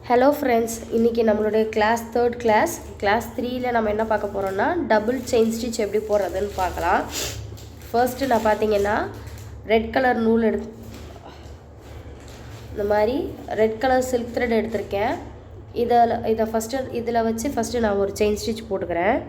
Hello friends, இன்றைக்கி நம்மளுடைய third class 3ல் நம்ம என்ன பார்க்க போகிறோம்னா டபுள் செயின் ஸ்டிச் எப்படி போடுறதுன்னு பார்க்கலாம். ஃபர்ஸ்ட்டு நான் பார்த்தீங்கன்னா ரெட் கலர் நூல் இந்த மாதிரி ரெட் கலர் சில்க் த்ரெட் எடுத்திருக்கேன். இதில் வச்சு ஃபஸ்ட்டு நான் ஒரு செயின் ஸ்டிச் போட்டுக்கிறேன்.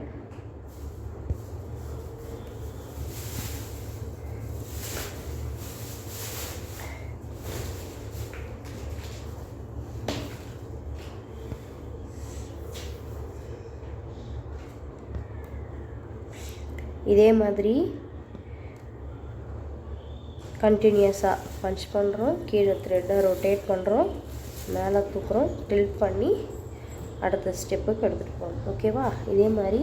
இதே மாதிரி கண்டினியூஸாக பஞ்ச் பண்ணுறோம், கீழே த்ரெட்டை ரொட்டேட் பண்ணுறோம், மேலே தூக்குறோம், டில்ட் பண்ணி அடுத்த ஸ்டெப்புக்கு எடுத்துகிட்டு போகிறோம். ஓகேவா? இதே மாதிரி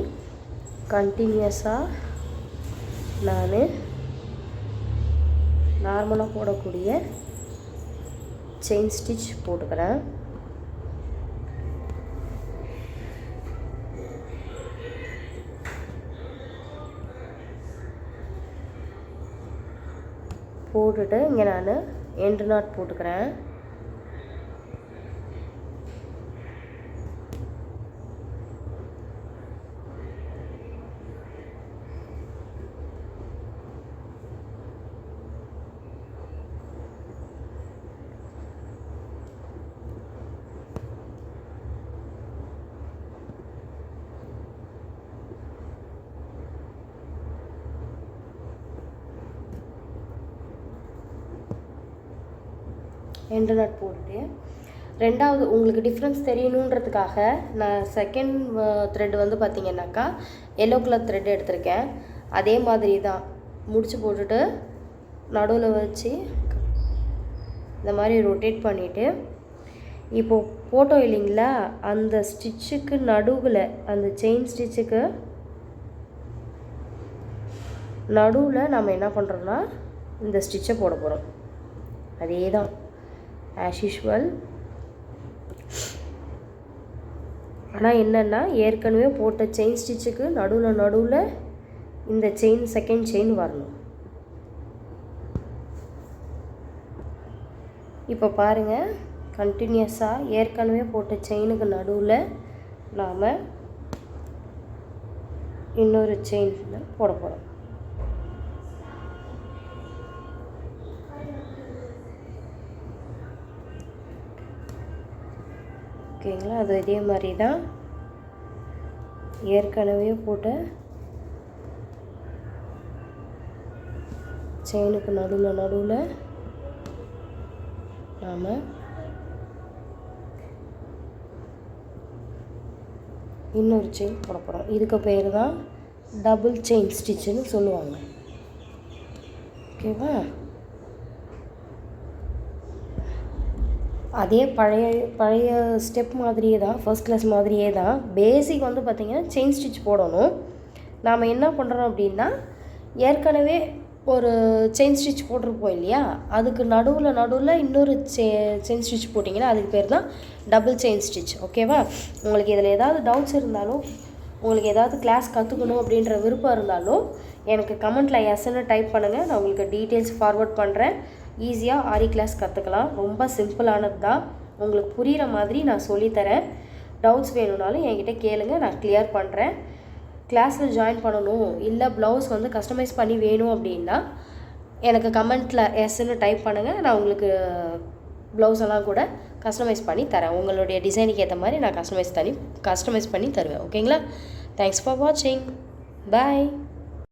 கண்டினியூஸாக நான் நார்மலாக போடக்கூடிய செயின் ஸ்டிச் போட்டுக்கிறேன். போட்டுட்டு இங்கே நான் எண்டு நாட் போட்டுக்கிறேன். எண்டு நாட் போட்டுட்டு ரெண்டாவது உங்களுக்கு டிஃப்ரென்ஸ் தெரியணுன்றதுக்காக நான் செகண்ட் த்ரெட் வந்து பார்த்திங்கன்னாக்கா எல்லோ கலர் த்ரெட் எடுத்திருக்கேன். அதே மாதிரி தான் முடிச்சு போட்டுட்டு நடுவில் வச்சு இந்த மாதிரி ரொட்டேட் பண்ணிவிட்டு இப்போது போட்டோம் இல்லைங்களா, அந்த ஸ்டிச்சுக்கு நடுவில் அந்த செயின் ஸ்டிச்சுக்கு நடுவில் நம்ம என்ன பண்ணுறோன்னா இந்த ஸ்டிச்சை போட போகிறோம். அதே தான் ஆஸ் யூஷுவல். ஆனால் என்னென்னா ஏற்கனவே போட்ட செயின் ஸ்டிச்சுக்கு நடுவில் இந்த செகண்ட் செயின் வரணும். இப்போ பாருங்கள், கண்டினியூஸாக ஏற்கனவே போட்ட செயினுக்கு நடுவில் நாம் இன்னொரு செயின் போட போகிறோம். ஓகேங்களா? அது இதே மாதிரி தான் ஏற்கனவே போட்ட செயினுக்கு நடுவில் நாம் இன்னொரு செயின் போட போகிறோம். இதுக்கு பேர் தான் டபுள் செயின் ஸ்டிச்சுன்னு சொல்லுவாங்க. ஓகேவா? அதே பழைய ஸ்டெப் மாதிரியே தான், ஃபர்ஸ்ட் கிளாஸ் மாதிரியே தான். பேசிக் வந்து பார்த்திங்கன்னா செயின் ஸ்டிச் போடணும். நாம் என்ன பண்ணுறோம் அப்படின்னா ஏற்கனவே ஒரு செயின் ஸ்டிச் போட்டிருப்போம் இல்லையா, அதுக்கு நடுவில் இன்னொரு செயின் ஸ்டிச் போட்டிங்கன்னா அதுக்கு பேர் தான் டபுள் செயின் ஸ்டிச். ஓகேவா? உங்களுக்கு இதில் ஏதாவது டவுட்ஸ் இருந்தாலும், உங்களுக்கு ஏதாவது கிளாஸ் கற்றுக்கணும் அப்படின்ற விருப்பம் இருந்தாலும் எனக்கு கமெண்ட்டில் எஸ்ன்னு டைப் பண்ணுங்கள். நான் உங்களுக்கு டீட்டெயில்ஸ் ஃபார்வர்ட் பண்ணுறேன். ஈஸியாக ஆரி கிளாஸ் கற்றுக்கலாம். ரொம்ப சிம்பிளானது தான். உங்களுக்கு புரிகிற மாதிரி நான் சொல்லித்தரேன். டவுட்ஸ் வேணும்னாலும் என்கிட்ட கேளுங்க, நான் கிளியர் பண்ணுறேன். கிளாஸில் ஜாயின் பண்ணணும், இல்லை ப்ளவுஸ் வந்து கஸ்டமைஸ் பண்ணி வேணும் அப்படின்னா எனக்கு கமெண்ட்டில் எஸ்ன்னு டைப் பண்ணுங்கள். நான் உங்களுக்கு ப்ளவுஸ் எல்லாம் கூட கஸ்டமைஸ் பண்ணி தரேன். உங்களுடைய டிசைனுக்கு ஏற்ற மாதிரி நான் கஸ்டமைஸ் பண்ணி தருவேன். ஓகேங்களா? தேங்க்ஸ் ஃபார் வாட்சிங். பாய்.